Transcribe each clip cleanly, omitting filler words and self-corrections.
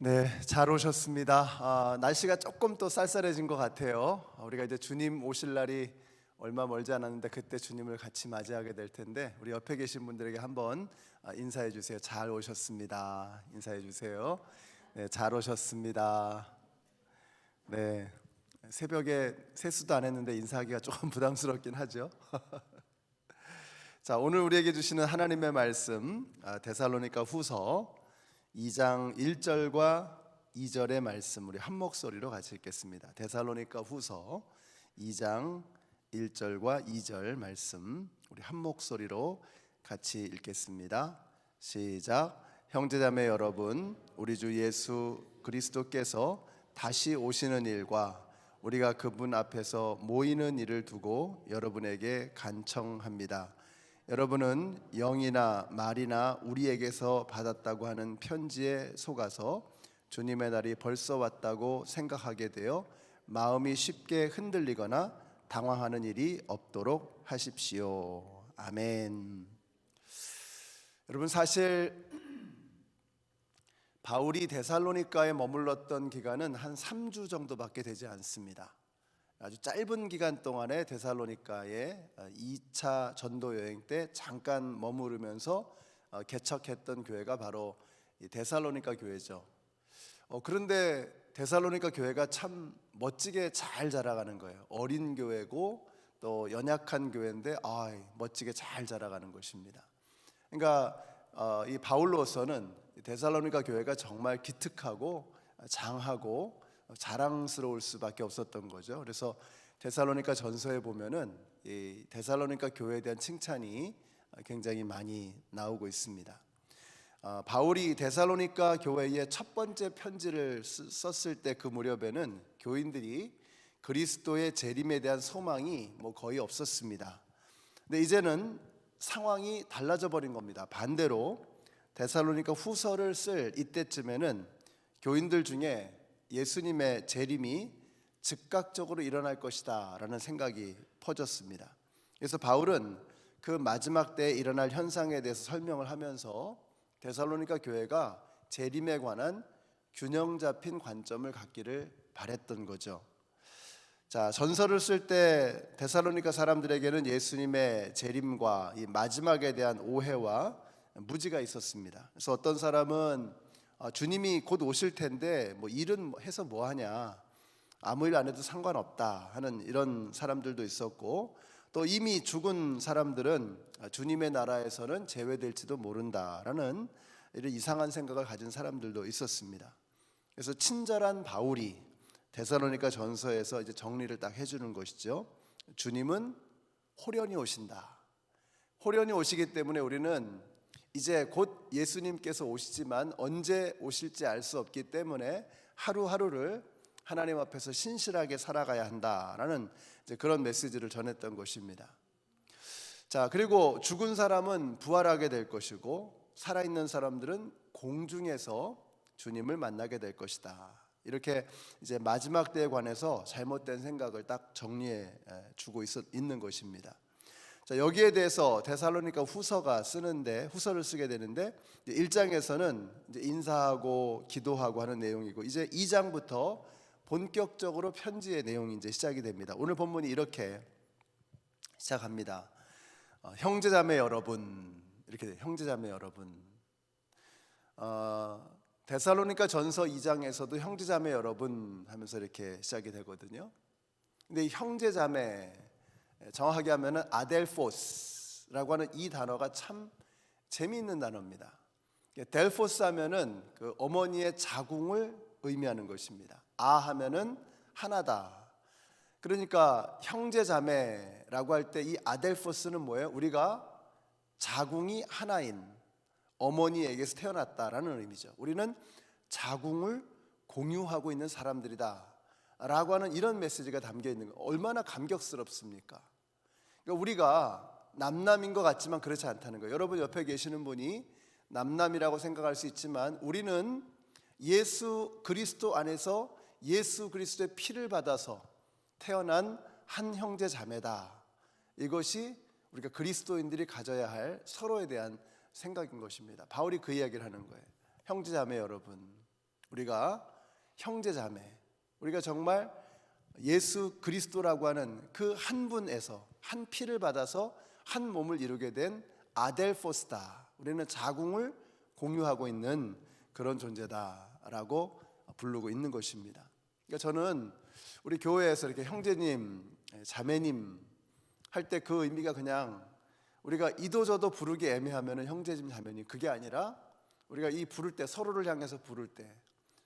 네, 잘 오셨습니다. 날씨가 조금 또 쌀쌀해진 것 같아요. 우리가 이제 주님 오실 날이 얼마 멀지 않았는데 그때 주님을 같이 맞이하게 될 텐데 우리 옆에 계신 분들에게 한번 인사해 주세요. 잘 오셨습니다. 인사해 주세요. 네, 잘 오셨습니다. 네, 새벽에 세수도 안 했는데 인사하기가 조금 부담스럽긴 하죠. 자, 오늘 우리에게 주시는 하나님의 말씀 데살로니가 후서 2장 1절과 2절의 말씀 우리 한 목소리로 같이 읽겠습니다. 데살로니가 후서 2장 1절과 2절 말씀 우리 한 목소리로 같이 읽겠습니다. 시작. 형제자매 여러분, 우리 주 예수 그리스도께서 다시 오시는 일과 우리가 그분 앞에서 모이는 일을 두고 여러분에게 간청합니다. 여러분은 영이나 말이나 우리에게서 받았다고 하는 편지에 속아서 주님의 날이 벌써 왔다고 생각하게 되어 마음이 쉽게 흔들리거나 당황하는 일이 없도록 하십시오. 아멘. 여러분, 사실 바울이 데살로니가에 머물렀던 기간은 한 3주 정도밖에 되지 않습니다. 아주 짧은 기간 동안에 데살로니가에 2차 전도 여행 때 잠깐 머무르면서 개척했던 교회가 바로 이 데살로니가 교회죠. 그런데 데살로니가 교회가 참 멋지게 잘 자라가는 거예요. 어린 교회고 또 연약한 교회인데 멋지게 잘 자라가는 것입니다. 그러니까 이 바울로서는 데살로니가 교회가 정말 기특하고 장하고 자랑스러울 수밖에 없었던 거죠. 그래서 데살로니가 전서에 보면은 이 데살로니가 교회에 대한 칭찬이 굉장히 많이 나오고 있습니다. 바울이 데살로니가 교회에 첫 번째 편지를 썼을 때 그 무렵에는 교인들이 그리스도의 재림에 대한 소망이 거의 없었습니다. 근데 이제는 상황이 달라져 버린 겁니다. 반대로 데살로니가 후서를 쓸 이때쯤에는 교인들 중에 예수님의 재림이 즉각적으로 일어날 것이다 라는 생각이 퍼졌습니다. 그래서 바울은 그 마지막 때에 일어날 현상에 대해서 설명을 하면서 데살로니가 교회가 재림에 관한 균형 잡힌 관점을 갖기를 바랬던 거죠. 자, 전서를 쓸 때 데살로니가 사람들에게는 예수님의 재림과 이 마지막에 대한 오해와 무지가 있었습니다. 그래서 어떤 사람은 주님이 곧 오실 텐데 일은 해서 뭐 하냐, 아무 일 안 해도 상관없다 하는 이런 사람들도 있었고, 또 이미 죽은 사람들은 주님의 나라에서는 제외될지도 모른다라는 이런 이상한 생각을 가진 사람들도 있었습니다. 그래서 친절한 바울이 데살로니가 전서에서 이제 정리를 딱 해주는 것이죠. 주님은 호련히 오신다. 호련히 오시기 때문에 우리는 이제 곧 예수님께서 오시지만 언제 오실지 알 수 없기 때문에 하루하루를 하나님 앞에서 신실하게 살아가야 한다라는 이제 그런 메시지를 전했던 것입니다. 자, 그리고 죽은 사람은 부활하게 될 것이고 살아있는 사람들은 공중에서 주님을 만나게 될 것이다. 이렇게 이제 마지막 때에 관해서 잘못된 생각을 딱 정리해 주고 있는 것입니다. 자, 여기에 대해서 데살로니가 후서를 쓰게 되는데 1장에서는 이제 인사하고 기도하고 하는 내용이고 이제 2장부터 본격적으로 편지의 내용이 이제 시작이 됩니다. 오늘 본문이 이렇게 시작합니다. 형제자매 여러분, 이렇게 돼요. 형제자매 여러분. 데살로니가 전서 2장에서도 형제자매 여러분 하면서 이렇게 시작이 되거든요. 근데 이 형제자매, 정확하게 하면은 아델포스라고 하는 이 단어가 참 재미있는 단어입니다. 델포스 하면은 그 어머니의 자궁을 의미하는 것입니다. 하면은 하나다. 그러니까 형제자매라고 할 때 이 아델포스는 뭐예요? 우리가 자궁이 하나인 어머니에게서 태어났다라는 의미죠. 우리는 자궁을 공유하고 있는 사람들이다 라고 하는 이런 메시지가 담겨 있는 거 얼마나 감격스럽습니까? 그러니까 우리가 남남인 것 같지만 그렇지 않다는 거예요. 여러분 옆에 계시는 분이 남남이라고 생각할 수 있지만 우리는 예수 그리스도 안에서 예수 그리스도의 피를 받아서 태어난 한 형제 자매다. 이것이 우리가 그리스도인들이 가져야 할 서로에 대한 생각인 것입니다. 바울이 그 이야기를 하는 거예요. 형제 자매 여러분, 우리가 형제 자매, 우리가 정말 예수 그리스도라고 하는 그 한 분에서 한 피를 받아서 한 몸을 이루게 된 아델포스다. 우리는 자궁을 공유하고 있는 그런 존재다라고 부르고 있는 것입니다. 그러니까 저는 우리 교회에서 이렇게 형제님, 자매님 할 때 그 의미가 그냥 우리가 이도저도 부르기 애매하면 형제님, 자매님, 그게 아니라 우리가 이 부를 때, 서로를 향해서 부를 때,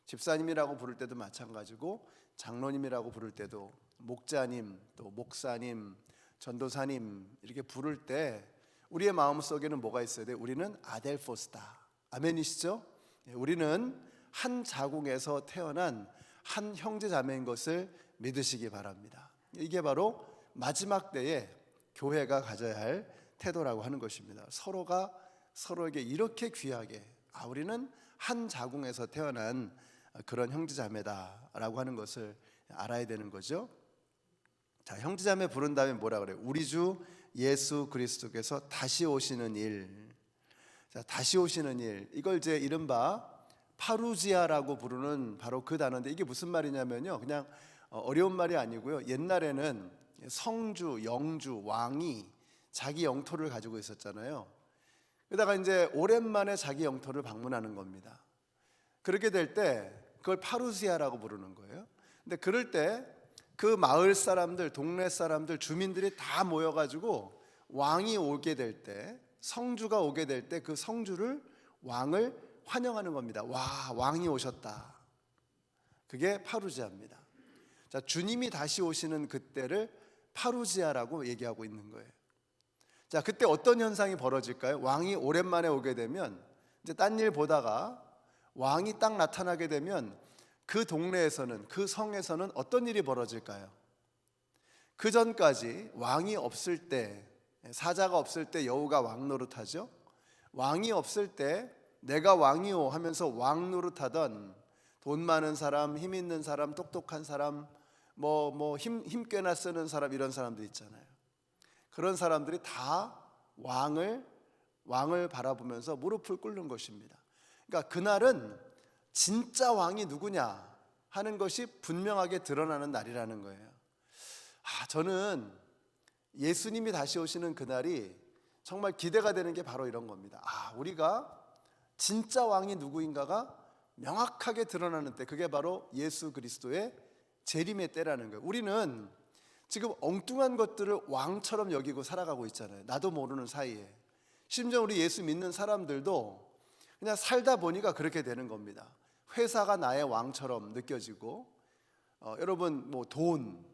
집사님이라고 부를 때도 마찬가지고 장로님이라고 부를 때도, 목자님, 또 목사님, 전도사님 이렇게 부를 때 우리의 마음속에는 뭐가 있어야 돼? 우리는 아델포스다. 아멘이시죠? 우리는 한 자궁에서 태어난 한 형제 자매인 것을 믿으시기 바랍니다. 이게 바로 마지막 때에 교회가 가져야 할 태도라고 하는 것입니다. 서로가 서로에게 이렇게 귀하게, 우리는 한 자궁에서 태어난 그런 형제자매다라고 하는 것을 알아야 되는 거죠. 자, 형제자매 부른 다음에 뭐라 그래요? 우리 주 예수 그리스도께서 다시 오시는 일. 자, 다시 오시는 일, 이걸 이제 이른바 파루지아라고 부르는 바로 그 단어인데, 이게 무슨 말이냐면요, 그냥 어려운 말이 아니고요, 옛날에는 성주, 영주, 왕이 자기 영토를 가지고 있었잖아요. 그러다가 이제 오랜만에 자기 영토를 방문하는 겁니다. 그렇게 될 때 그걸 파루시아라고 부르는 거예요. 근데 그럴 때 그 마을 사람들, 동네 사람들, 주민들이 다 모여가지고 왕이 오게 될 때, 성주가 오게 될 때 그 성주를, 왕을 환영하는 겁니다. 와, 왕이 오셨다. 그게 파루지아입니다. 자, 주님이 다시 오시는 그때를 파루지아라고 얘기하고 있는 거예요. 자, 그때 어떤 현상이 벌어질까요? 왕이 오랜만에 오게 되면, 이제 딴 일 보다가 왕이 딱 나타나게 되면 그 동네에서는, 그 성에서는 어떤 일이 벌어질까요? 그 전까지 왕이 없을 때, 사자가 없을 때 여우가 왕 노릇하죠. 왕이 없을 때 내가 왕이오 하면서 왕 노릇하던 돈 많은 사람, 힘 있는 사람, 똑똑한 사람, 힘 꽤나 쓰는 사람, 이런 사람들 있잖아요. 그런 사람들이 다 왕을 바라보면서 무릎을 꿇는 것입니다. 그러니까 그날은 진짜 왕이 누구냐 하는 것이 분명하게 드러나는 날이라는 거예요. 저는 예수님이 다시 오시는 그날이 정말 기대가 되는 게 바로 이런 겁니다. 우리가 진짜 왕이 누구인가가 명확하게 드러나는 때, 그게 바로 예수 그리스도의 재림의 때라는 거예요. 우리는 지금 엉뚱한 것들을 왕처럼 여기고 살아가고 있잖아요. 나도 모르는 사이에. 심지어 우리 예수 믿는 사람들도 그냥 살다 보니까 그렇게 되는 겁니다. 회사가 나의 왕처럼 느껴지고, 여러분 돈,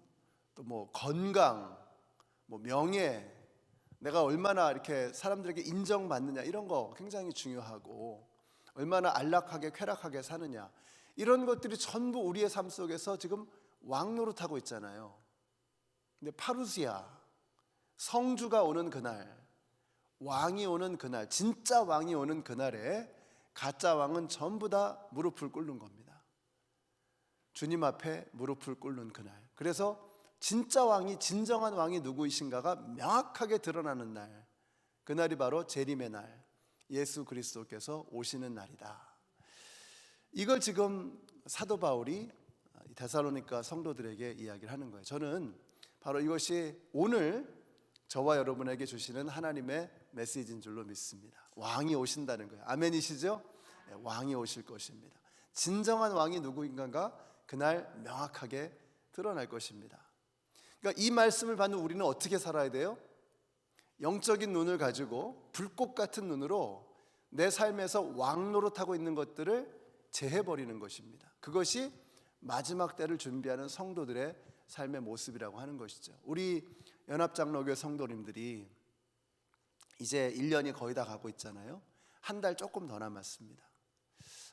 또 건강, 명예, 내가 얼마나 이렇게 사람들에게 인정받느냐, 이런 거 굉장히 중요하고, 얼마나 안락하게 쾌락하게 사느냐, 이런 것들이 전부 우리의 삶 속에서 지금 왕 노릇하고 있잖아요. 근데 파루시아, 성주가 오는 그날, 왕이 오는 그날, 진짜 왕이 오는 그날에 가짜 왕은 전부 다 무릎을 꿇는 겁니다. 주님 앞에 무릎을 꿇는 그날. 그래서 진짜 왕이, 진정한 왕이 누구이신가가 명확하게 드러나는 날, 그날이 바로 재림의 날, 예수 그리스도께서 오시는 날이다. 이걸 지금 사도 바울이 데살로니가 성도들에게 이야기를 하는 거예요. 저는 바로 이것이 오늘 저와 여러분에게 주시는 하나님의 메시지인 줄로 믿습니다. 왕이 오신다는 거예요. 아멘이시죠? 왕이 오실 것입니다. 진정한 왕이 누구인가가 그날 명확하게 드러날 것입니다. 그러니까 이 말씀을 받는 우리는 어떻게 살아야 돼요? 영적인 눈을 가지고 불꽃 같은 눈으로 내 삶에서 왕 노릇하고 있는 것들을 제해버리는 것입니다. 그것이 마지막 때를 준비하는 성도들의 삶의 모습이라고 하는 것이죠. 우리 연합장로교 성도님들이 이제 1년이 거의 다 가고 있잖아요. 한 달 조금 더 남았습니다.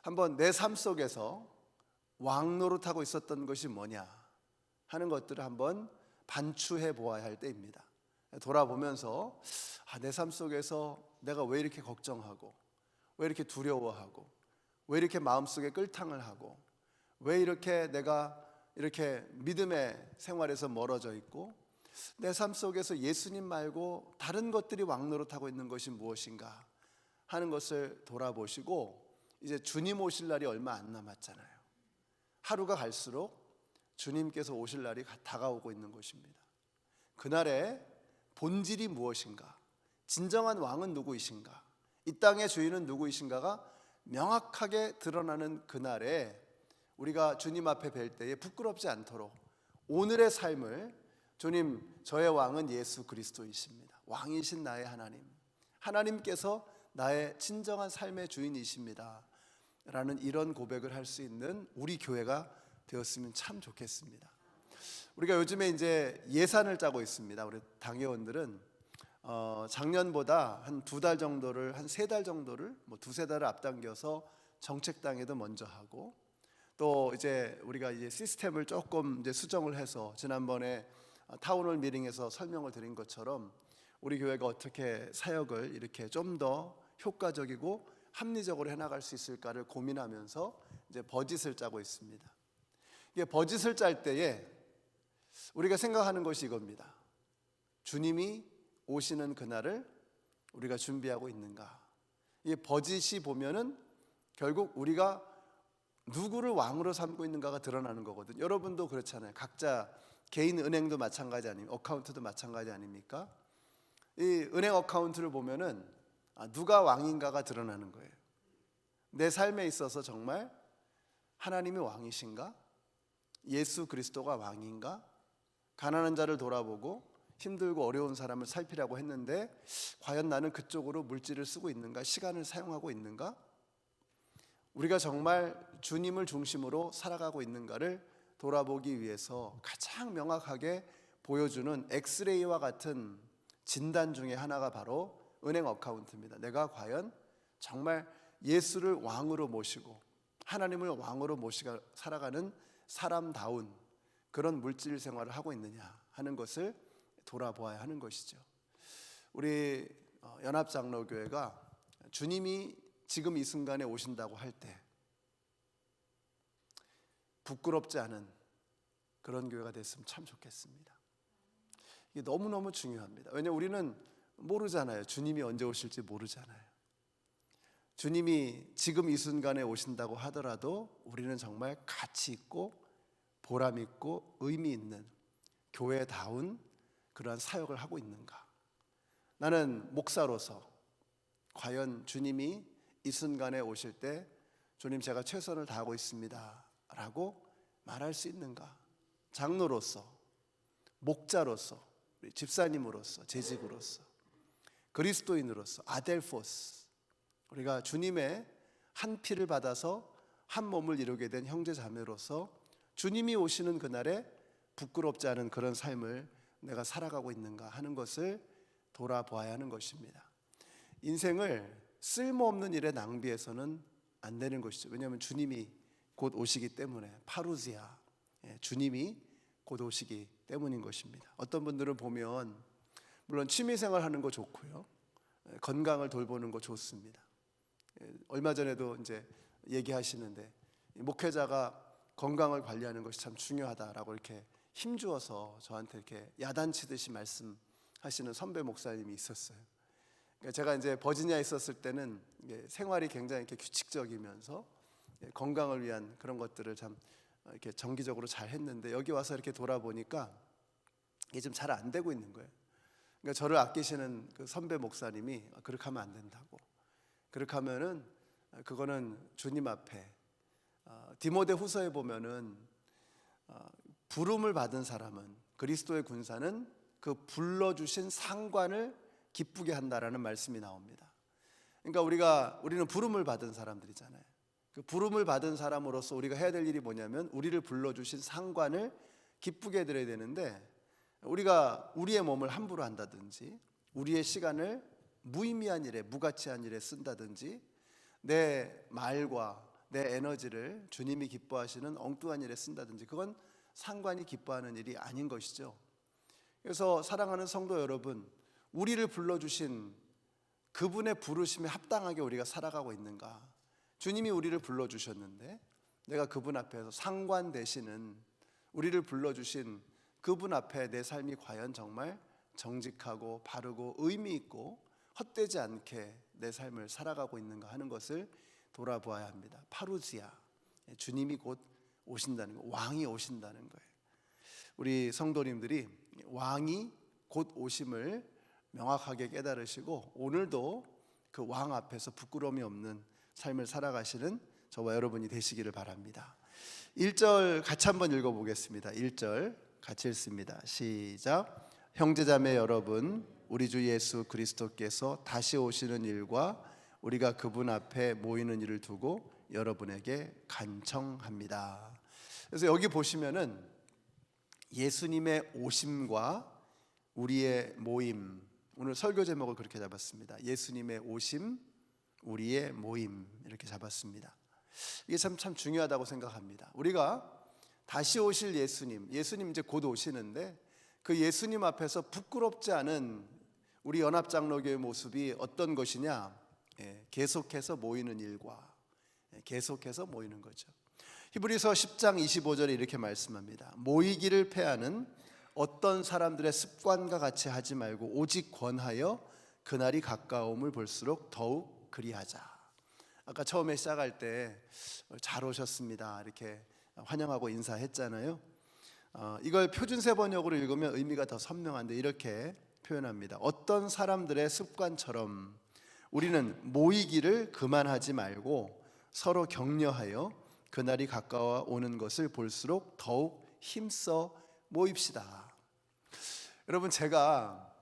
한번 내 삶 속에서 왕 노릇하고 있었던 것이 뭐냐 하는 것들을 한번 반추해 보아야 할 때입니다. 돌아보면서 내 삶 속에서 내가 왜 이렇게 걱정하고, 왜 이렇게 두려워하고, 왜 이렇게 마음속에 끌탕을 하고, 왜 이렇게 내가 이렇게 믿음의 생활에서 멀어져 있고, 내 삶 속에서 예수님 말고 다른 것들이 왕노릇하고 있는 것이 무엇인가 하는 것을 돌아보시고, 이제 주님 오실 날이 얼마 안 남았잖아요. 하루가 갈수록 주님께서 오실 날이 다가오고 있는 것입니다. 그날의 본질이 무엇인가, 진정한 왕은 누구이신가, 이 땅의 주인은 누구이신가가 명확하게 드러나는 그날에 우리가 주님 앞에 뵐 때에 부끄럽지 않도록 오늘의 삶을, 주님, 저의 왕은 예수 그리스도이십니다. 왕이신 나의 하나님, 하나님께서 나의 진정한 삶의 주인이십니다 라는 이런 고백을 할 수 있는 우리 교회가 되었으면 참 좋겠습니다. 우리가 요즘에 이제 예산을 짜고 있습니다. 우리 당회원들은 작년보다 한 2달 정도를, 한 3달 정도를, 두세 달을 앞당겨서 정책당에도 먼저 하고, 또 이제 우리가 이제 시스템을 조금 이제 수정을 해서 지난번에 타운홀 미팅에서 설명을 드린 것처럼 우리 교회가 어떻게 사역을 이렇게 좀 더 효과적이고 합리적으로 해나갈 수 있을까를 고민하면서 이제 버짓을 짜고 있습니다. 이게 버짓을 짤 때에 우리가 생각하는 것이 이겁니다. 주님이 오시는 그날을 우리가 준비하고 있는가? 이 버짓이 보면은 결국 우리가 누구를 왕으로 삼고 있는가가 드러나는 거거든요. 여러분도 그렇잖아요. 각자 개인 은행도 마찬가지 아닙니까? 어카운트도 마찬가지 아닙니까? 이 은행 어카운트를 보면은 누가 왕인가가 드러나는 거예요. 내 삶에 있어서 정말 하나님이 왕이신가? 예수 그리스도가 왕인가? 가난한 자를 돌아보고 힘들고 어려운 사람을 살피라고 했는데 과연 나는 그쪽으로 물질을 쓰고 있는가? 시간을 사용하고 있는가? 우리가 정말 주님을 중심으로 살아가고 있는가를 돌아보기 위해서 가장 명확하게 보여주는 엑스레이와 같은 진단 중에 하나가 바로 은행 어카운트입니다. 내가 과연 정말 예수를 왕으로 모시고 하나님을 왕으로 모시고 살아가는 사람다운 그런 물질 생활을 하고 있느냐 하는 것을 돌아보아야 하는 것이죠. 우리 연합장로교회가 주님이 지금 이 순간에 오신다고 할 때 부끄럽지 않은 그런 교회가 됐으면 참 좋겠습니다. 이게 너무너무 중요합니다. 왜냐하면 우리는 모르잖아요. 주님이 언제 오실지 모르잖아요. 주님이 지금 이 순간에 오신다고 하더라도 우리는 정말 가치 있고 보람 있고 의미 있는 교회다운 그러한 사역을 하고 있는가? 나는 목사로서 과연 주님이 이 순간에 오실 때 주님 제가 최선을 다하고 있습니다 라고 말할 수 있는가? 장로로서, 목자로서, 집사님으로서, 재직으로서, 그리스도인으로서, 아델포스, 우리가 주님의 한 피를 받아서 한 몸을 이루게 된 형제 자매로서 주님이 오시는 그날에 부끄럽지 않은 그런 삶을 내가 살아가고 있는가 하는 것을 돌아보아야 하는 것입니다. 인생을 쓸모없는 일에 낭비해서는 안 되는 것이죠. 왜냐하면 주님이 곧 오시기 때문에, 파루지아, 주님이 곧 오시기 때문인 것입니다. 어떤 분들은 보면 물론 취미생활 하는 거 좋고요, 건강을 돌보는 거 좋습니다. 얼마 전에도 이제 얘기하시는데 목회자가 건강을 관리하는 것이 참 중요하다라고 이렇게 힘주어서 저한테 이렇게 야단치듯이 말씀하시는 선배 목사님이 있었어요. 그러니까 제가 이제 버지니아에 있었을 때는 생활이 굉장히 이렇게 규칙적이면서 건강을 위한 그런 것들을 참 이렇게 정기적으로 잘 했는데 여기 와서 이렇게 돌아보니까 이게 좀 잘 안 되고 있는 거예요. 그러니까 저를 아끼시는 그 선배 목사님이 그렇게 하면 안 된다고. 그렇게 하면은 그거는 주님 앞에 디모데 후서에 보면은 부름을 받은 사람은, 그리스도의 군사는 그 불러주신 상관을 기쁘게 한다라는 말씀이 나옵니다. 그러니까 우리는 부름을 받은 사람들이잖아요. 그 부름을 받은 사람으로서 우리가 해야 될 일이 뭐냐면 우리를 불러주신 상관을 기쁘게 해드려야 되는데, 우리가 우리의 몸을 함부로 한다든지 우리의 시간을 무의미한 일에, 무가치한 일에 쓴다든지 내 말과 내 에너지를 주님이 기뻐하시는 엉뚱한 일에 쓴다든지 그건 상관이 기뻐하는 일이 아닌 것이죠. 그래서 사랑하는 성도 여러분, 우리를 불러주신 그분의 부르심에 합당하게 우리가 살아가고 있는가? 주님이 우리를 불러주셨는데 내가 그분 앞에서 상관 되시는, 우리를 불러주신 그분 앞에 내 삶이 과연 정말 정직하고 바르고 의미 있고 헛되지 않게 내 삶을 살아가고 있는가 하는 것을 돌아보아야 합니다. 파루지아, 주님이 곧 오신다는 거, 왕이 오신다는 거예요. 우리 성도님들이 왕이 곧 오심을 명확하게 깨달으시고 오늘도 그 왕 앞에서 부끄러움이 없는 삶을 살아가시는 저와 여러분이 되시기를 바랍니다. 1절 같이 한번 읽어보겠습니다. 1절 같이 읽습니다. 시작. 형제자매 여러분, 우리 주 예수 그리스도께서 다시 오시는 일과 우리가 그분 앞에 모이는 일을 두고 여러분에게 간청합니다. 그래서 여기 보시면은 예수님의 오심과 우리의 모임, 오늘 설교 제목을 그렇게 잡았습니다. 예수님의 오심, 우리의 모임, 이렇게 잡았습니다. 이게 참 중요하다고 생각합니다. 우리가 다시 오실 예수님 이제 곧 오시는데 그 예수님 앞에서 부끄럽지 않은 우리 연합장로교의 모습이 어떤 것이냐? 계속해서 모이는 일과 계속해서 모이는 거죠. 히브리서 10장 25절에 이렇게 말씀합니다. 모이기를 패하는 어떤 사람들의 습관과 같이 하지 말고 오직 권하여 그날이 가까움을 볼수록 더욱 그리하자. 아까 처음에 시작할 때 잘 오셨습니다 이렇게 환영하고 인사했잖아요. 이걸 표준세 번역으로 읽으면 의미가 더 선명한데 이렇게 표현합니다. 어떤 사람들의 습관처럼 우리는 모이기를 그만하지 말고 서로 격려하여 그날이 가까워 오는 것을 볼수록 더욱 힘써 모입시다. 여러분, 제가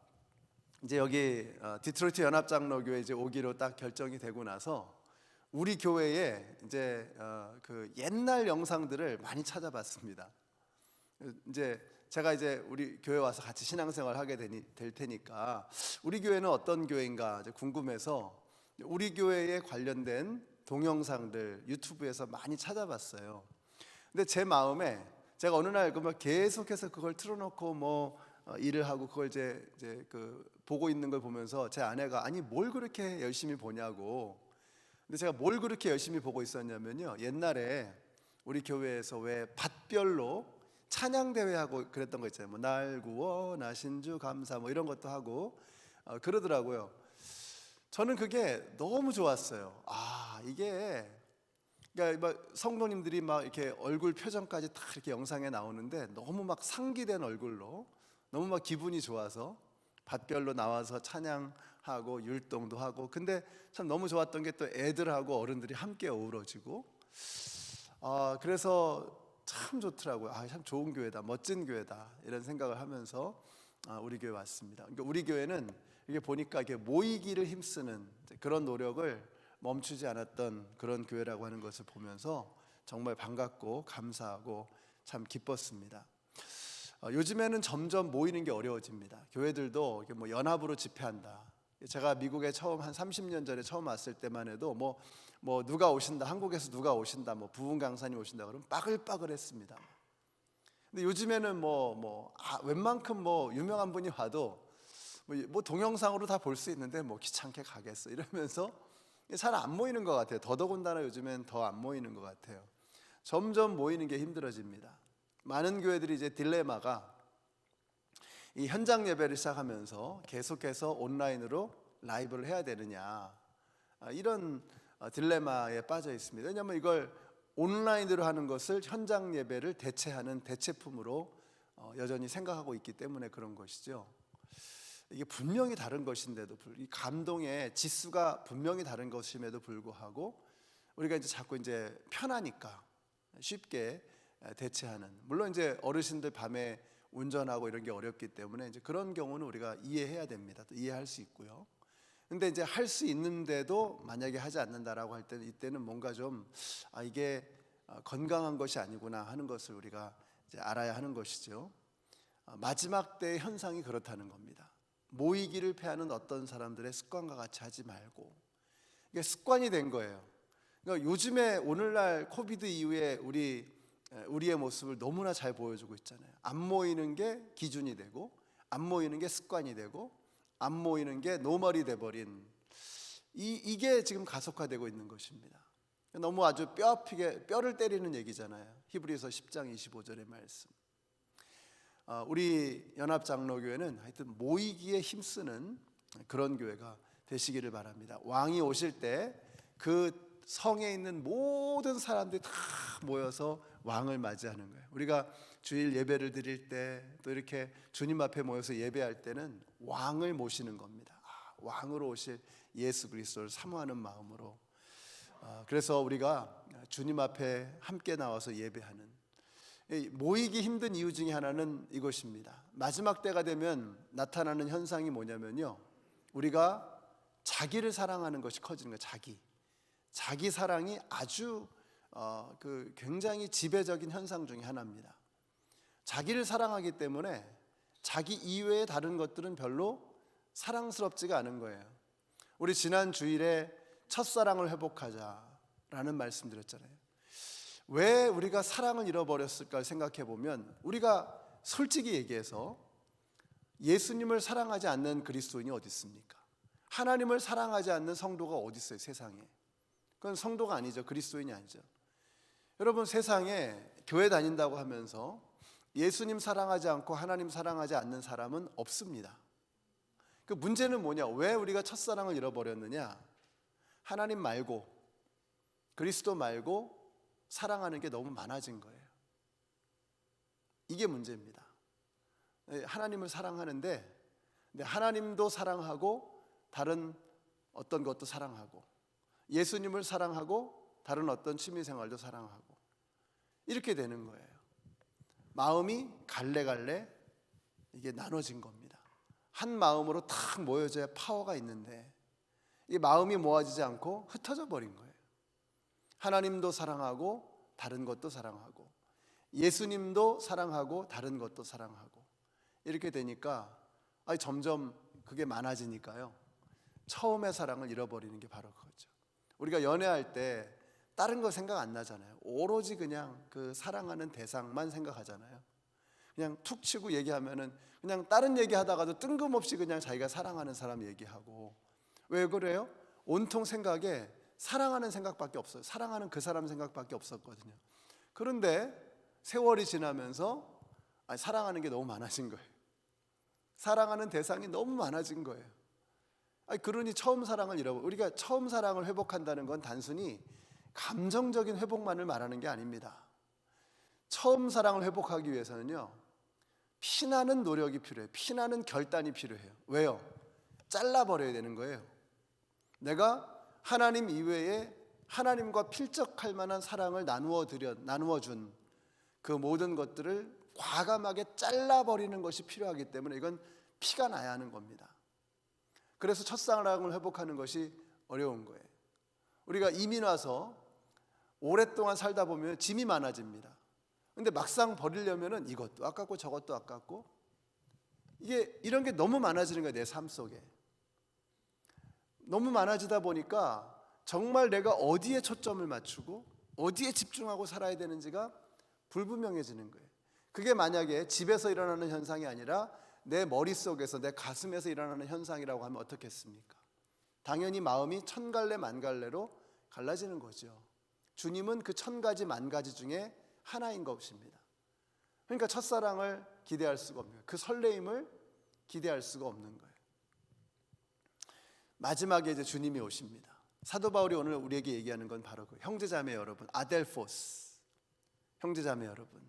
이제 여기 디트로이트 연합장로교회 이제 오기로 딱 결정이 되고 나서 우리 교회에 이제 그 옛날 영상들을 많이 찾아봤습니다. 이제 제가 이제 우리 교회 와서 같이 신앙생활 하게 될 테니까 우리 교회는 어떤 교회인가 이제 궁금해서 우리 교회에 관련된 동영상들 유튜브에서 많이 찾아봤어요. 근데 제 마음에 제가 어느 날 그러면 계속해서 그걸 틀어놓고 뭐 일을 하고 그걸 이제 그 보고 있는 걸 보면서 제 아내가 아니 뭘 그렇게 열심히 보냐고. 근데 제가 뭘 그렇게 열심히 보고 있었냐면요, 옛날에 우리 교회에서 왜 밭별로 찬양 대회 하고 그랬던 거 있잖아요. 뭐 날 구워 나신 주 감사 뭐 이런 것도 하고 그러더라고요. 저는 그게 너무 좋았어요. 이게 그러니까 막 성도님들이 막 이렇게 얼굴 표정까지 다 이렇게 영상에 나오는데 너무 막 상기된 얼굴로 너무 막 기분이 좋아서 밭별로 나와서 찬양하고 율동도 하고. 근데 참 너무 좋았던 게 또 애들하고 어른들이 함께 어우러지고 그래서 참 좋더라고요. 참 좋은 교회다, 멋진 교회다 이런 생각을 하면서 우리 교회 왔습니다. 그러니까 우리 교회는 이게 보니까 이게 모이기를 힘쓰는 그런 노력을 멈추지 않았던 그런 교회라고 하는 것을 보면서 정말 반갑고 감사하고 참 기뻤습니다. 요즘에는 점점 모이는 게 어려워집니다. 교회들도 이게 뭐 연합으로 집회한다. 제가 미국에 처음 한 30년 전에 처음 왔을 때만 해도 뭐 누가 오신다, 한국에서 누가 오신다, 뭐 부흥 강사님 오신다 그러면 빠글빠글했습니다. 근데 요즘에는 웬만큼 뭐 유명한 분이 와도 뭐 동영상으로 다 볼 수 있는데 뭐 귀찮게 가겠어 이러면서 잘 안 모이는 것 같아요. 더더군다나 요즘엔 더 안 모이는 것 같아요. 점점 모이는 게 힘들어집니다. 많은 교회들이 이제 딜레마가 이 현장 예배를 시작하면서 계속해서 온라인으로 라이브를 해야 되느냐 이런 딜레마에 빠져 있습니다. 왜냐하면 이걸 온라인으로 하는 것을 현장 예배를 대체하는 대체품으로 여전히 생각하고 있기 때문에 그런 것이죠. 이게 분명히 다른 것인데도 이 감동의 지수가 분명히 다른 것임에도 불구하고 우리가 이제 자꾸 이제 편하니까 쉽게 대체하는, 물론 이제 어르신들 밤에 운전하고 이런 게 어렵기 때문에 이제 그런 경우는 우리가 이해해야 됩니다. 또 이해할 수 있고요. 근데 이제 할 수 있는데도 만약에 하지 않는다라고 할 때는 이때는 뭔가 좀 이게 건강한 것이 아니구나 하는 것을 우리가 이제 알아야 하는 것이죠. 마지막 때의 현상이 그렇다는 겁니다. 모이기를 패하는 어떤 사람들의 습관과 같이 하지 말고, 이게 습관이 된 거예요. 그러니까 요즘에 오늘날 코비드 이후에 우리의 모습을 너무나 잘 보여주고 있잖아요. 안 모이는 게 기준이 되고, 안 모이는 게 습관이 되고, 안 모이는 게 노멀이 돼버린 이게 지금 가속화되고 있는 것입니다. 너무 아주 뼈 아프게 뼈를 때리는 얘기잖아요. 히브리서 10장 25절의 말씀. 우리 연합장로교회는 하여튼 모이기에 힘쓰는 그런 교회가 되시기를 바랍니다. 왕이 오실 때 그 성에 있는 모든 사람들이 다 모여서 왕을 맞이하는 거예요. 우리가 주일 예배를 드릴 때 또 이렇게 주님 앞에 모여서 예배할 때는 왕을 모시는 겁니다. 왕으로 오실 예수 그리스도를 사모하는 마음으로. 그래서 우리가 주님 앞에 함께 나와서 예배하는, 모이기 힘든 이유 중에 하나는 이것입니다. 마지막 때가 되면 나타나는 현상이 뭐냐면요, 우리가 자기를 사랑하는 것이 커지는 거예요. 자기 사랑이 아주 굉장히 지배적인 현상 중에 하나입니다. 자기를 사랑하기 때문에 자기 이외의 다른 것들은 별로 사랑스럽지가 않은 거예요. 우리 지난 주일에 첫사랑을 회복하자라는 말씀 드렸잖아요. 왜 우리가 사랑을 잃어버렸을까 생각해 보면, 우리가 솔직히 얘기해서 예수님을 사랑하지 않는 그리스도인이 어디 있습니까? 하나님을 사랑하지 않는 성도가 어디 있어요, 세상에? 그건 성도가 아니죠. 그리스도인이 아니죠. 여러분, 세상에 교회 다닌다고 하면서 예수님 사랑하지 않고 하나님 사랑하지 않는 사람은 없습니다. 그 문제는 뭐냐? 왜 우리가 첫사랑을 잃어버렸느냐? 하나님 말고, 그리스도 말고 사랑하는 게 너무 많아진 거예요. 이게 문제입니다. 하나님을 사랑하는데 하나님도 사랑하고 다른 어떤 것도 사랑하고, 예수님을 사랑하고 다른 어떤 취미생활도 사랑하고, 이렇게 되는 거예요. 마음이 갈래갈래 이게 나눠진 겁니다. 한 마음으로 탁 모여져야 파워가 있는데 이 마음이 모아지지 않고 흩어져 버린 거예요. 하나님도 사랑하고 다른 것도 사랑하고, 예수님도 사랑하고 다른 것도 사랑하고, 이렇게 되니까 점점 그게 많아지니까요, 처음의 사랑을 잃어버리는 게 바로 그거죠. 우리가 연애할 때 다른 거 생각 안 나잖아요. 오로지 그냥 그 사랑하는 대상만 생각하잖아요. 그냥 툭 치고 얘기하면은 그냥 다른 얘기하다가도 뜬금없이 그냥 자기가 사랑하는 사람 얘기하고. 왜 그래요? 온통 생각에 사랑하는 생각밖에 없어요. 사랑하는 그 사람 생각밖에 없었거든요. 그런데 세월이 지나면서 사랑하는 게 너무 많아진 거예요. 사랑하는 대상이 너무 많아진 거예요. 그러니 처음 사랑을 우리가 처음 사랑을 회복한다는 건 단순히 감정적인 회복만을 말하는 게 아닙니다. 처음 사랑을 회복하기 위해서는요, 피나는 노력이 필요해요. 피나는 결단이 필요해요. 왜요? 잘라버려야 되는 거예요. 내가 하나님 이외에 하나님과 필적할 만한 사랑을 나누어준 그 모든 것들을 과감하게 잘라버리는 것이 필요하기 때문에 이건 피가 나야 하는 겁니다. 그래서 첫사랑을 회복하는 것이 어려운 거예요. 우리가 이민 와서 오랫동안 살다 보면 짐이 많아집니다. 근데 막상 버리려면은 이것도 아깝고 저것도 아깝고, 이런 게 너무 많아지는 거예요. 내 삶 속에 너무 많아지다 보니까 정말 내가 어디에 초점을 맞추고 어디에 집중하고 살아야 되는지가 불분명해지는 거예요. 그게 만약에 집에서 일어나는 현상이 아니라 내 머릿속에서, 내 가슴에서 일어나는 현상이라고 하면 어떻겠습니까? 당연히 마음이 천갈래 만갈래로 갈라지는 거죠. 주님은 그 1000가지 만가지 중에 하나인 것입니다. 그러니까 첫사랑을 기대할 수가 없는 거예요. 그 설레임을 기대할 수가 없는 거예요. 마지막에 이제 주님이 오십니다. 사도 바울이 오늘 우리에게 얘기하는 건 바로 그 형제자매 여러분, 아델포스, 형제자매 여러분,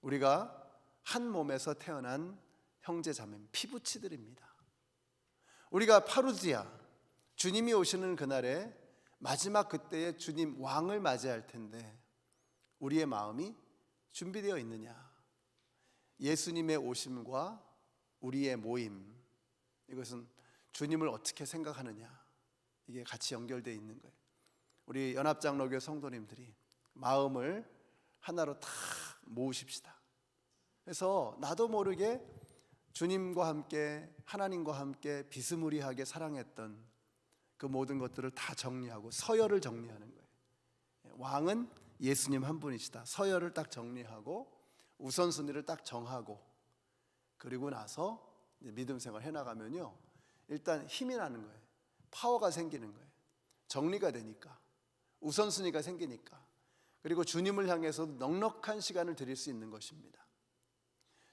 우리가 한 몸에서 태어난 형제자매, 피부치들입니다. 우리가 파루디아, 주님이 오시는 그날에 마지막 그때에 주님 왕을 맞이할 텐데 우리의 마음이 준비되어 있느냐? 예수님의 오심과 우리의 모임, 이것은 주님을 어떻게 생각하느냐, 이게 같이 연결되어 있는 거예요. 우리 연합장로교 성도님들이 마음을 하나로 다 모으십시다. 그래서 나도 모르게 주님과 함께, 하나님과 함께 비스무리하게 사랑했던 그 모든 것들을 다 정리하고 서열을 정리하는 거예요. 왕은 예수님 한 분이시다. 서열을 딱 정리하고 우선순위를 딱 정하고, 그리고 나서 믿음 생활 해나가면요, 일단 힘이 나는 거예요. 파워가 생기는 거예요. 정리가 되니까, 우선순위가 생기니까. 그리고 주님을 향해서 넉넉한 시간을 드릴 수 있는 것입니다.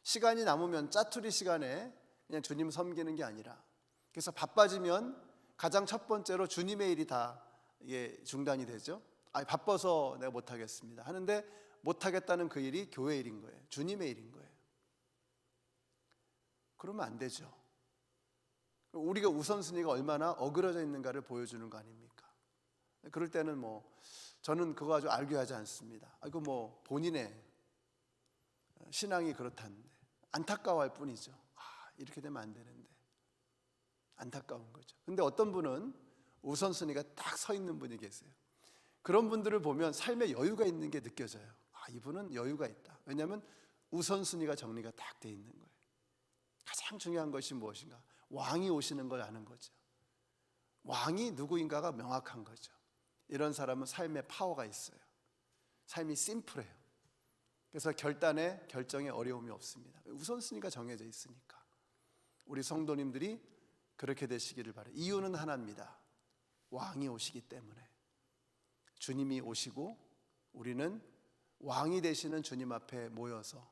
시간이 남으면 짜투리 시간에 그냥 주님 섬기는 게 아니라, 그래서 바빠지면 가장 첫 번째로 주님의 일이 다 이게 중단이 되죠. 바빠서 내가 못하겠습니다 하는데 못하겠다는 그 일이 교회 일인 거예요. 주님의 일인 거예요. 그러면 안 되죠. 우리가 우선순위가 얼마나 어그러져 있는가를 보여주는 거 아닙니까? 그럴 때는 저는 그거 아주 알교하지 않습니다. 이거 본인의 신앙이 그렇다는데 안타까워할 뿐이죠. 이렇게 되면 안 되는데 안타까운 거죠. 근데 어떤 분은 우선순위가 딱 서 있는 분이 계세요. 그런 분들을 보면 삶에 여유가 있는 게 느껴져요. 이분은 여유가 있다. 왜냐하면 우선순위가 정리가 딱 돼 있는 거예요. 가장 중요한 것이 무엇인가? 왕이 오시는 걸 아는 거죠. 왕이 누구인가가 명확한 거죠. 이런 사람은 삶에 파워가 있어요. 삶이 심플해요. 그래서 결정에 어려움이 없습니다. 우선순위가 정해져 있으니까. 우리 성도님들이 그렇게 되시기를 바라요. 이유는 하나입니다. 왕이 오시기 때문에. 주님이 오시고 우리는 왕이 되시는 주님 앞에 모여서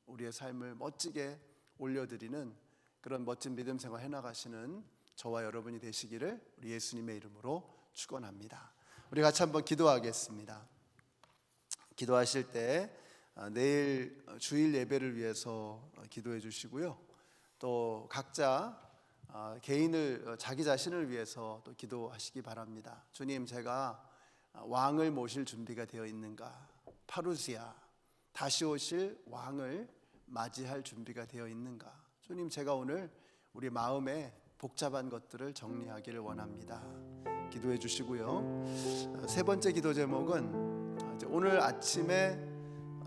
우리의 삶을 멋지게 올려드리는 그런 멋진 믿음 생활 해나가시는 저와 여러분이 되시기를 우리 예수님의 이름으로 축원합니다. 우리 같이 한번 기도하겠습니다. 기도하실 때 내일 주일 예배를 위해서 기도해 주시고요. 또 각자 개인을 자기 자신을 위해서 또 기도하시기 바랍니다. 주님, 제가 왕을 모실 준비가 되어 있는가? 파루시아, 다시 오실 왕을 맞이할 준비가 되어 있는가? 주님, 제가 오늘 우리 마음에 복잡한 것들을 정리하기를 원합니다. 기도해 주시고요. 세 번째 기도 제목은 오늘 아침에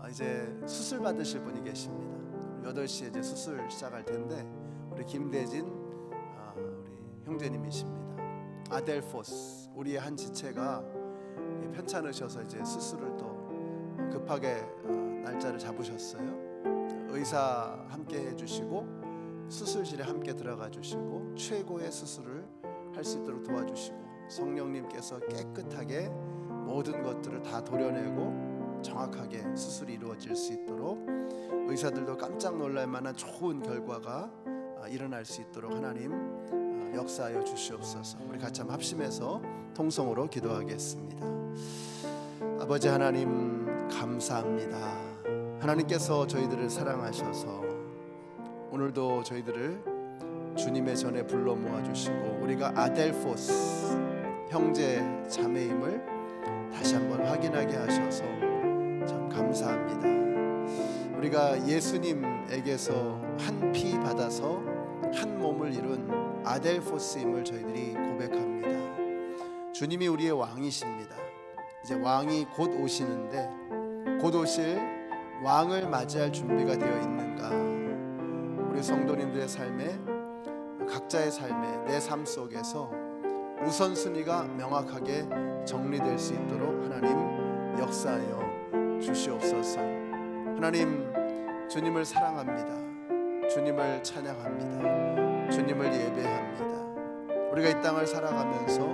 이제 수술 받으실 분이 계십니다. 8시에 이제 수술 시작할 텐데 우리 김대진 우리 형제님이십니다. 아델포스, 우리의 한 지체가 편찮으셔서 이제 수술을 또 급하게 날짜를 잡으셨어요. 의사 함께 해주시고 수술실에 함께 들어가 주시고 최고의 수술을 할 수 있도록 도와주시고 성령님께서 깨끗하게 모든 것들을 다 도려내고 정확하게 수술이 이루어질 수 있도록 의사들도 깜짝 놀랄 만한 좋은 결과가 일어날 수 있도록 하나님 역사하여 주시옵소서. 우리 같이 한번 합심해서 통성으로 기도하겠습니다. 아버지 하나님, 감사합니다. 하나님께서 저희들을 사랑하셔서 오늘도 저희들을 주님의 전에 불러 모아주시고 우리가 아델포스, 형제 자매임을 다시 한번 확인하게 하셔서 참 감사합니다. 우리가 예수님에게서 한 피 받아서 한 몸을 이룬 아델포스임을 저희들이 고백합니다. 주님이 우리의 왕이십니다. 이제 왕이 곧 오시는데 곧 오실 왕을 맞이할 준비가 되어 있는가? 우리 성도님들의 삶에, 각자의 삶에, 내 삶 속에서 우선순위가 명확하게 정리될 수 있도록 하나님 역사하여 주시옵소서. 하나님, 주님을 사랑합니다. 주님을 찬양합니다. 주님을 예배합니다. 우리가 이 땅을 살아가면서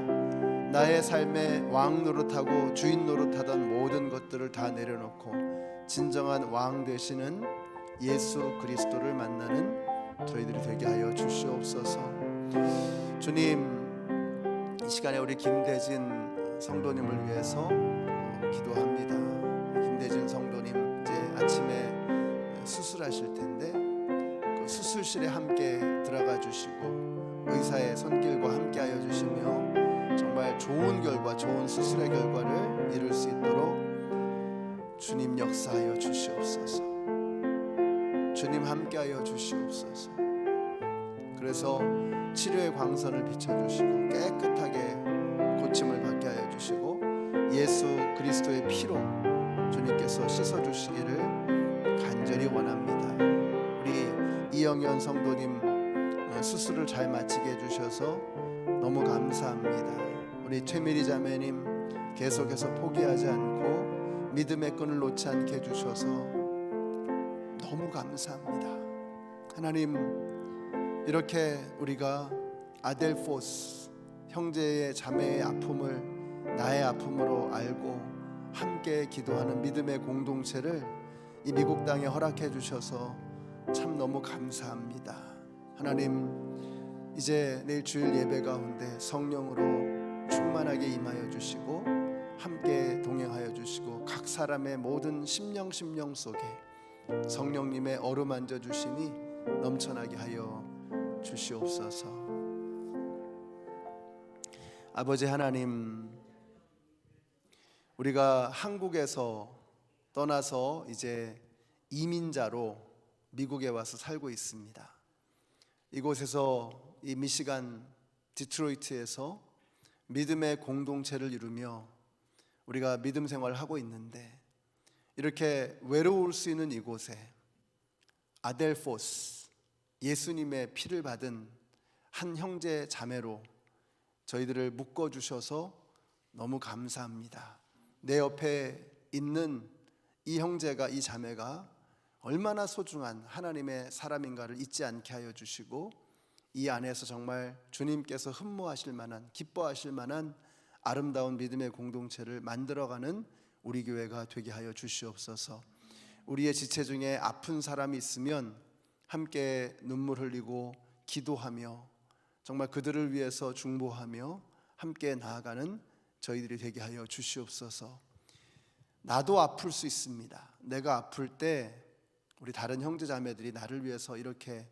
나의 삶에 왕 노릇하고 주인 노릇하던 모든 것들을 다 내려놓고 진정한 왕 되시는 예수 그리스도를 만나는 저희들이 되게 하여 주시옵소서. 주님, 이 시간에 우리 김대진 성도님을 위해서 기도합니다. 김대진 성도님 이제 아침에 수술하실 텐데 그 수술실에 함께 들어가 주시고 의사의 손길과 함께 하여 주시며 정말 좋은 결과, 좋은 수술의 결과를 이룰 수 있도록 주님 역사하여 주시옵소서. 주님 함께하여 주시옵소서. 그래서 치료의 광선을 비춰주시고 깨끗하게 고침을 받게 하여 주시고 예수 그리스도의 피로 주님께서 씻어주시기를 간절히 원합니다. 우리 이영현 성도님 수술을 잘 마치게 해주셔서 너무 감사합니다. 우리 최미리 자매님 계속해서 포기하지 않고 믿음의 끈을 놓지 않게 해주셔서 너무 감사합니다. 하나님, 이렇게 우리가 아델포스, 형제의 자매의 아픔을 나의 아픔으로 알고 함께 기도하는 믿음의 공동체를 이 미국 땅에 허락해 주셔서 참 너무 감사합니다. 하나님, 이제 내일 주일 예배 가운데 성령으로 충만하게 임하여 주시고 함께 동행하여 주시고 각 사람의 모든 심령 속에 성령님의 어루만져 주심이 넘쳐나게 하여 주시옵소서. 아버지 하나님, 우리가 한국에서 떠나서 이제 이민자로 미국에 와서 살고 있습니다. 이곳에서 이 미시간 디트로이트에서 믿음의 공동체를 이루며 우리가 믿음 생활을 하고 있는데, 이렇게 외로울 수 있는 이곳에 아델포스, 예수님의 피를 받은 한 형제 자매로 저희들을 묶어주셔서 너무 감사합니다. 내 옆에 있는 이 형제가, 이 자매가 얼마나 소중한 하나님의 사람인가를 잊지 않게 하여 주시고, 이 안에서 정말 주님께서 흠모하실 만한, 기뻐하실 만한 아름다운 믿음의 공동체를 만들어가는 우리 교회가 되게 하여 주시옵소서. 우리의 지체 중에 아픈 사람이 있으면 함께 눈물 흘리고 기도하며 정말 그들을 위해서 중보하며 함께 나아가는 저희들이 되게 하여 주시옵소서. 나도 아플 수 있습니다. 내가 아플 때 우리 다른 형제 자매들이 나를 위해서 이렇게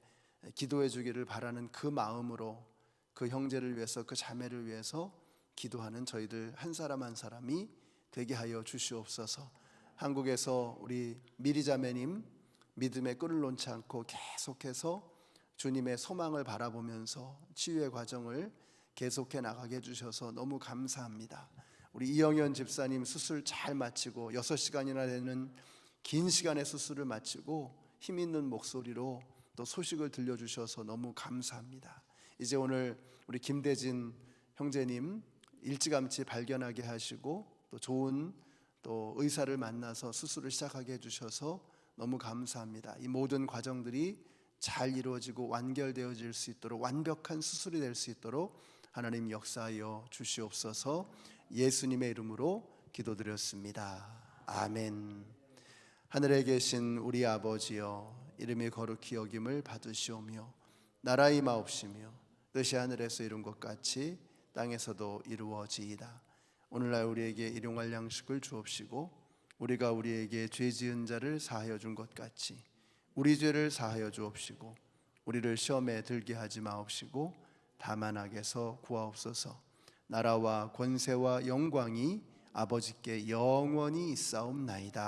기도해 주기를 바라는 그 마음으로 그 형제를 위해서, 그 자매를 위해서 기도하는 저희들 한 사람 한 사람이 되게 하여 주시옵소서. 한국에서 우리 미리 자매님 믿음의 끈을 놓지 않고 계속해서 주님의 소망을 바라보면서 치유의 과정을 계속해 나가게 해주셔서 너무 감사합니다. 우리 이영현 집사님 수술 잘 마치고 6시간이나 되는 긴 시간의 수술을 마치고 힘 있는 목소리로 또 소식을 들려주셔서 너무 감사합니다. 이제 오늘 우리 김대진 형제님 일찌감치 발견하게 하시고 또 좋은 또 의사를 만나서 수술을 시작하게 해주셔서 너무 감사합니다. 이 모든 과정들이 잘 이루어지고 완결되어질 수 있도록, 완벽한 수술이 될 수 있도록 하나님 역사하여 주시옵소서. 예수님의 이름으로 기도드렸습니다. 아멘. 하늘에 계신 우리 아버지여, 이름이 거룩히 여김을 받으시오며 나라 임하옵시며 뜻이 하늘에서 이룬 것 같이 땅에서도 이루어지이다. 오늘날 우리에게 일용할 양식을 주옵시고 우리가 우리에게 죄 지은 자를 사하여 준 것 같이 우리 죄를 사하여 주옵시고 우리를 시험에 들게 하지 마옵시고 다만 악에서 구하옵소서. 나라와 권세와 영광이 아버지께 영원히 있사옵나이다.